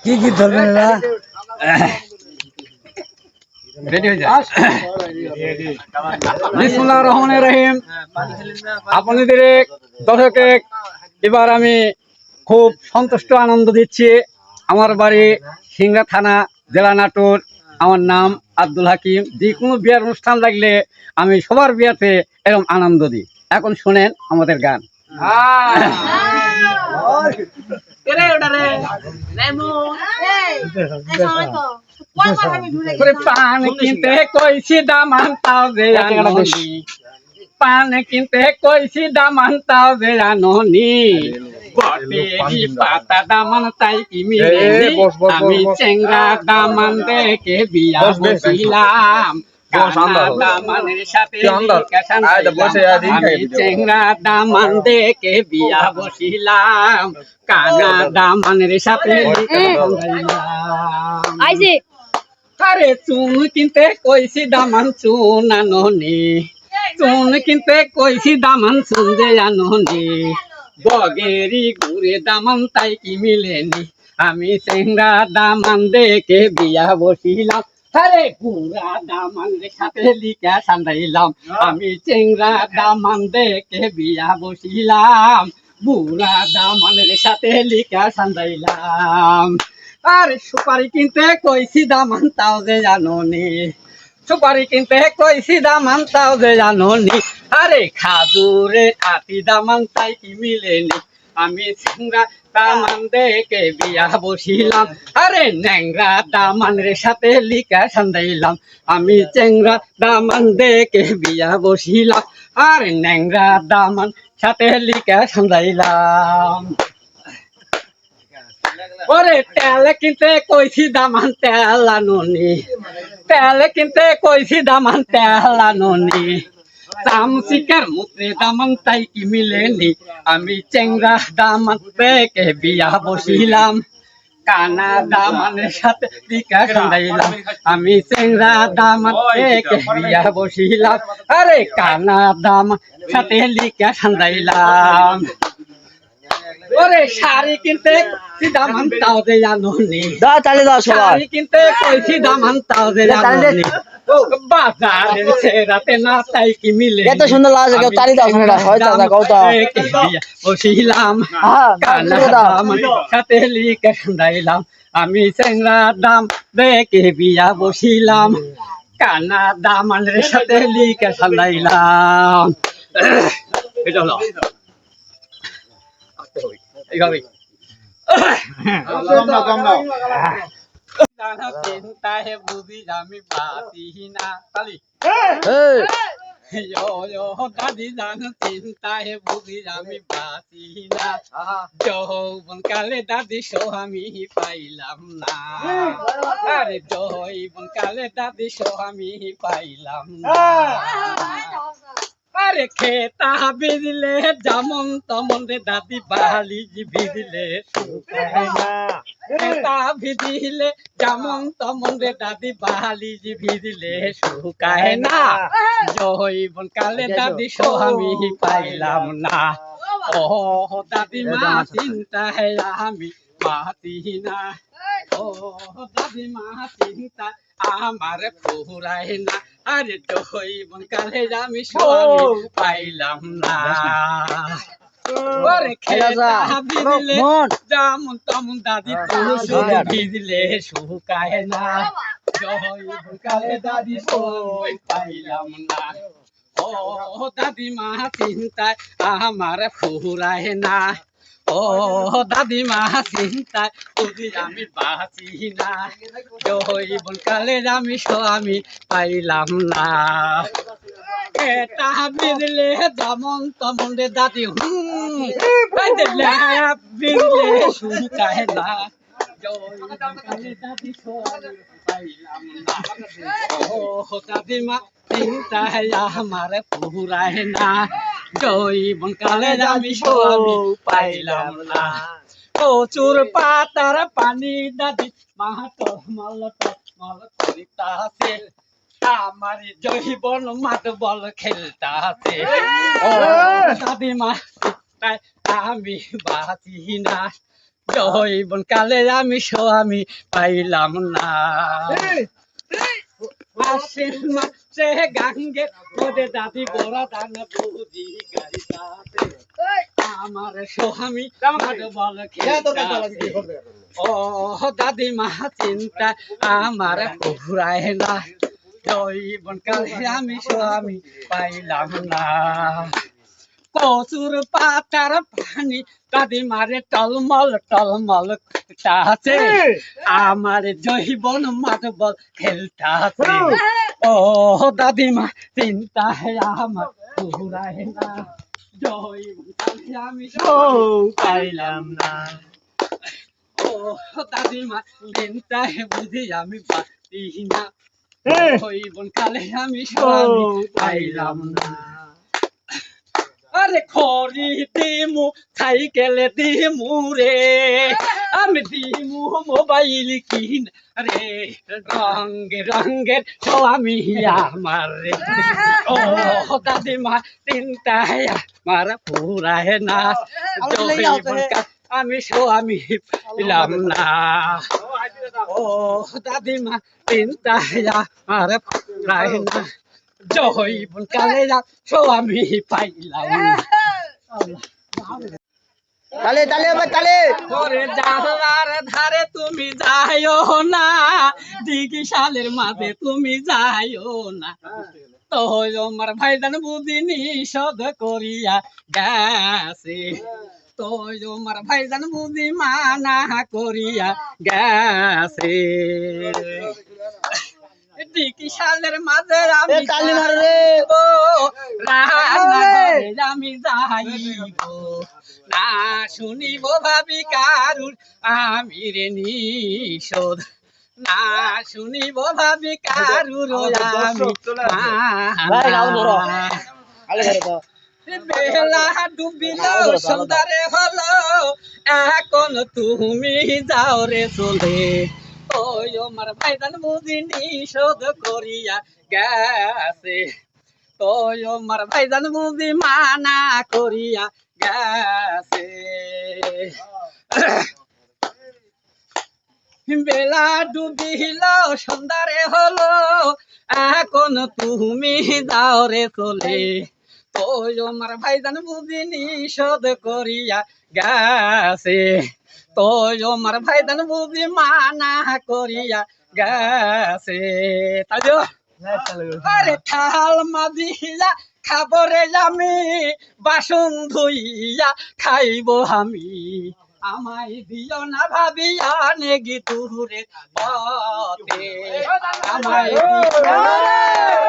কি কি ধরবেন এরা? বিসমিল্লাহির রহমানির রহিম। আপনাদের দর্শকে এবার আমি খুব সন্তুষ্ট আনন্দ দিচ্ছি। আমার বাড়ি সিংড়া থানা, জেলা নাটোর। আমার নাম আব্দুল হাকিম। যে কোনো বিয়ের অনুষ্ঠান লাগলে আমি সবার বিয়েতে এরকম আনন্দ দিই। এখন শুনেন আমাদের গান। পান কিনতে কইছি দাম আনতাও যে আননি, পান কিনতে কইছি দাম আনতাও যে আননি, বটেরি পাতা দামান তাই কি মিলেনি, আমি চেংরা দামান দেখে বিয়া বসিলাম, দামানের সাথে আমি চেংরা দামান দেখে বিয়া বসিলাম, কানা দামানের সাথে আরে চুন কিনতে কইছি দামান চুন আননি, চুন কিনতে কইছি দামান চুন যে আননি, বগেরি ঘুরে দামান তাই কি মিলেনি, আমি চেংরা দামান দেখে বিয়া বসিলাম, আরে গুড়া দামানের সাথে লিখা সান্দাইলাম, আমি চেংরা দামান দেখে বিয়া বসিলাম, বুড়া দামানের সাথে লিখা সান্দাইলাম। আরে সুপারি কিনতে কইছি দামান তাও যে জানোনি, সুপারি কিনতে কইছি দামান তাও যে জানোনি, আরে খাজুরে আতি দামান তাই কি মিলেনি, আমি চেংরা দামান দেখে বিয়া বসিলাম, আরে ন্যাংরা দামানের সাথে লিখা সান্দাইলাম, আমি চেংরা দামান দেখে বিয়া বসিলাম, আরে ন্যাংরা দামান সাথে লিখা সান্দাইলাম। ওরে তেল কিনতে কইছি দামান তেল আননি, তেল কিনতে কইছি দামান তেল আননি, চামচিকার মুখে দামান তাই কি মিলেনি, আমি চেংরা দামান দেখে বিয়া বসিলাম, কানা দামানের সাথে লিখা সান্দাইলাম, আমি চেংরা দামান দেখে বিয়া বসিলাম, আরে কানা দামান সাথে লিখা সান্দাইলাম। ওরে শাড়ি কিনতে দামান তাও যে জানোনি, শাড়ি কিনতে কইছি দামান তাও যে জানোনি, বাজারের ছেড়াতে না তাই কি মিলে, এত সুন্দর লাগে কেউ তালি দাও না হয় দাদা কওতা বসিলাম, কানা দামান সাথে লিখা সান্দাইলাম, আমি চেংরা দাম দেখে বিয়া বসিলাম, কানা দামানের সাথে লিখা সান্দাইলাম। এটা হলো এইভাবে চিন্তায় বুঝি আমি পাতি না তালি দাদি জান চিন্তায় বুঝি আমি পাতি না, যৌবন কালে দাদি স্বামী পাইলাম না, আরে যৌবন কালে দাদি স্বামী পাইলাম না, আরে খেতা ভিজলে যেমন তেমন রে দাদি বালি ভিজলে শুকায় না, খেতা ভিজিলে যেমন তেমন রে দাদি বালি ভিজলে শুকায় না, যৌবন কালে দাদি স্বামী পাইলাম না, ও দাদি মা চিন্তায় আমি পাতি না, ও দাদি মা চিন্তা আমার ফুরায় না, আরে যৌবন কালে আমি স্বামী পাইলাম না, ওরে খেতা ভিজলে যেমন তেমন দাদি ভিজলে শুকায় না, যৌবন কালে দাদি স্বামী পাইলাম না, ও দাদি মা চিন্তায় আমার ফুরায় না, ও দাদি মা চিন্তায় বুঝি আমি বাঁচি না, যৌবন কালে আমি স্বামী পাইলাম না, খেতা ভিজলে যেমন তেমন রে দাদি ভিজলে শুকায় না, যৌবন কালে দাদি স্বামী পাইলাম না, ও দাদি মা চিন্তায় আমার ফুরায় না, যৌবন কালে আমি স্বামী পাইলাম না, কচুর পাতার পানি দাদি মাহাত মল করিতাছে, আমার জৈবন মাত বল খেলতাছে, ও দাদি মা আমি বাঁচি না, জৈবন কালে আমি স্বামী পাইলাম না আশ্বিন মাসে গাঙ্গে ওদের দাদি বড় দান বুঝি গাড়িটাতে আমার স্বামী বল ও দাদি মা চিন্তা আমার ঘুরায় না জৈবন কালে আমি স্বামী পাইলাম না কচুর পাতার পানি দাদি মারে টলমল টলমল আছে আমার জৈবন মাতবল খেলতাছে ও দাদিমা চিন্তা আমার ঘুরায় না জৈবন কালে আমি পাইলাম না ও দাদিমা চিন্তা বুঝি আমি পারি না জৈবন কালে আমি স্বামী পাইলাম না আরে খড়ি দিমু সাইকেলে দিমু রে আমি দিমু মোবাইল কিন রে রঙের রঙের স্বামী আমার রে ও দাদিমা চিন্তায় আমার পুরায় না আমি স্বামী পেলাম না ও দাদিমা চিন্তায় আমার পুরায় না জৈবন কালে স্বামী পাইলাম তালে তালে ভাই তালে ওরে জানলার ধারে তুমি যাইও না দিঘি শালের মাঝে তুমি যাইও না তো আমার ভাইজান বুঝি নিষেধ করিয়া গেছে তো আমার ভাইজান বুঝি মানা করিয়া গেছে দিঘি শালের মাঝে আমি তালি মারো রে আমি যাইব না শুনিব ভাবি কারুর আমি রে নিষোধ না শুনিব ভাবি কারুর বেলা ডুবিল সন্ধ্যারে হলো এখন তুমি যাও রে চলে ওই আমার ভাইজান বুঝি নিষোধ করিয়া গেছে তোই আমার ভাইজান বুঝি মানা করিয়া গেছে বেলা ডুবিল সন্ধ্যারে হলো এখন তুমি যাও রে চলে তোই আমার ভাইজান বুঝি নিষেধ করিয়া গেছে তোই আমার ভাইজান বুঝি মানা করিয়া গেছে তাই আরে থাল মাজিয়া খাবরে আমি বাসন ধুইয়া খাইব আমি আমায় দিও না ভাবিয়া নেগি তুরে পথে আমায় দিও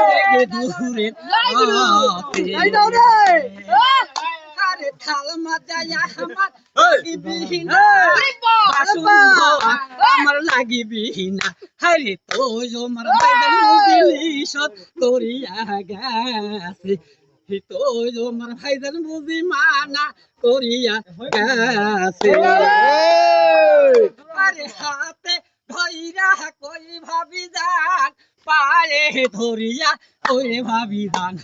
নেগি তুরে পথে আরে থাল মাজায়া আমার লাগিবিহীন বাসন ধোয়া আমার লাগিবিহীন হারে তো আমার ভাইজান বুঝিলি সৎ করিয়া গেছে তো আমার ভাইজান বুঝি মানা করিয়া গেছে আরে হাতে ধইরা কই ভাবি যান পায়ে ধরিয়া কই ভাবি যান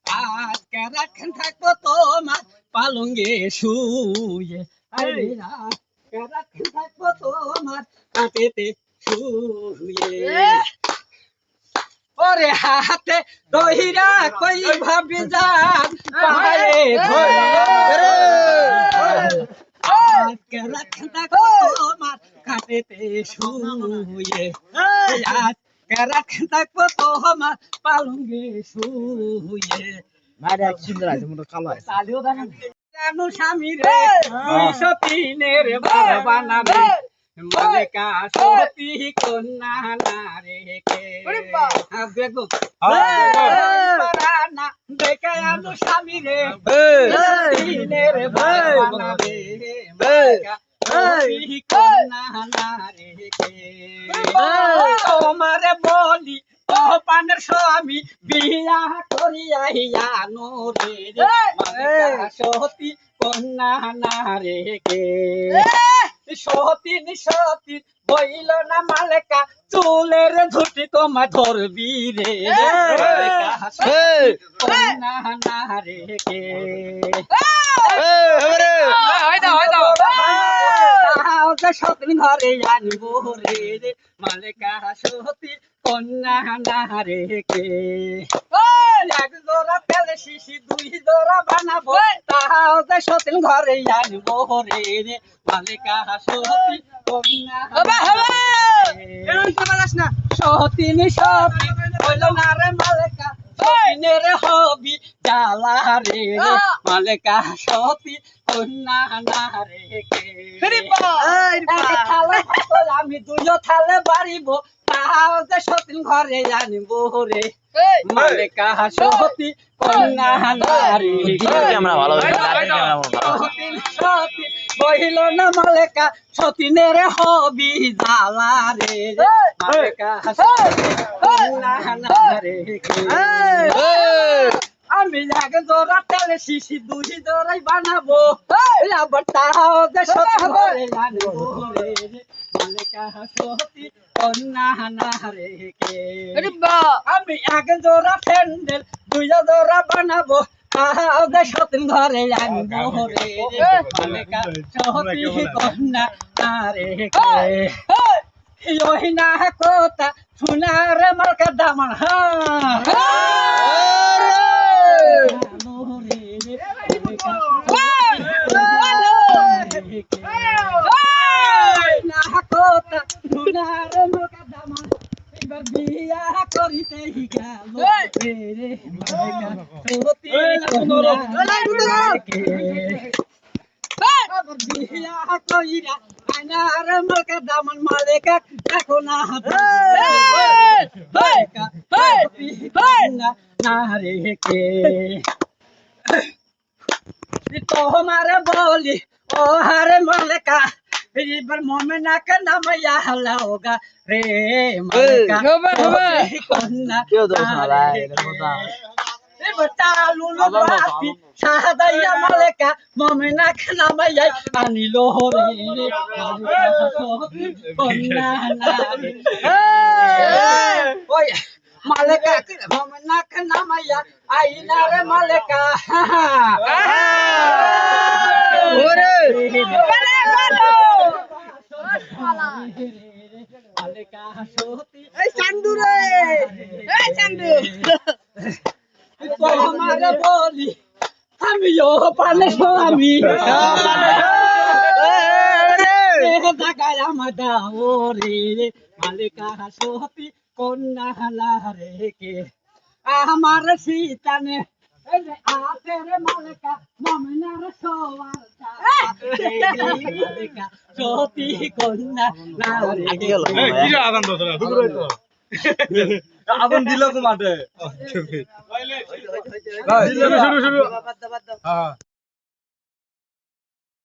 আজকে রাখেন থাকবো তোমার পালঙ্গে শুয়ে আরে আজকে রাখেন থাকবো তোমার কাটেতে শুয়ে ওরে হাতে দহিরা কই ভাবি যান পায়ে ধরে আজকে রাখেন থাকবো তোমার কাটেতে শুয়ে আজকে রাখেন থাকবো তোমার পালঙ্গে শুয়ে মারে সুন্দর আছে মোটা কালো আছে তালিও দেখেন জানো স্বামী রে সতীনের বার বানাবে মালিকা সতী কন্যা না রে কে দেখো না দেখে আনো স্বামী রে সতীনের বার বানাবে মালিকা সতী কন্যা না রে কে তোমারে বলি ও পানের স্বামী বিয়া করিয়া আনো রে মালিকা সতী কন্যা না রে কে সতীন সতীন বইল না মালেকা চুলের ঝুটি তোমার ধরবি রে কন্যা না রে কে যে সতীন ঘরে আনিব রে মালিকা সতী কন্যা না রে কে এক জোড়া তেলে শিশি দুই জোড়া বানাবো তাহাও যে সতীন ঘরে আনিব রে মালিকা সতী কন্যা সতীন সতী হইল না রে মালিকা সতীনের হবি জ্বালা রে মালিকা সতী কন্যা না রে কে আমি দুইও থালে বাড়িব তাহাও যে সতীন ঘরে আনিব রে মালিকা সতী কন্যা না রে সতীন সতী বহিল না মালিকা সতীনের হবি জ্বালা রে মালিকা সতী কন্যা না রে আমি এক জোড়া তেলে শিশি দুই জোড়াই বানাবো আবার তাহাও যে সতীন ঘরে আনিব রে মালিকা সতী কন্যা না রে কে আমি এক জোড়া স্যান্ডেল দুই জোড়া বানাবো তাহাও যে সতীন ঘরে আনিব রে মালিকা সতী কন্যা না রে কে ওই না কথা সোনার মার্কা দামান এবার বিয়া করিতে গেল রে মালিকা সতী বিয়া কইরা আনার মার্কা দামান মালিকা দেখো না না রে কে তোমার বলি ও হারে মালিকা এবার মমেনাকে নামাইয়া হলাওগা রে মালিকা কন্যা এবার চালুল বাতি সাদাইয়া মালিকা মমেনাকে নামাইয়া আনিল রে কন্যা না রে ওই মালিকা মমেনাকে নামাইয়া আইনা রে মালিকা ওরে মালিকা সতী এই চান্দু রে এই চান্দু তোমার বলি আমিও পালে স্বামী জাগায় আমার দাও রে মালিকা সতী কন্যা না রে কে আমার সীতানে আতে রে মালিকা মমিনার সোয়ার মালিকা সতী কন্যা না রে কে আগুন দিল তো মাঠে শুরু শুরু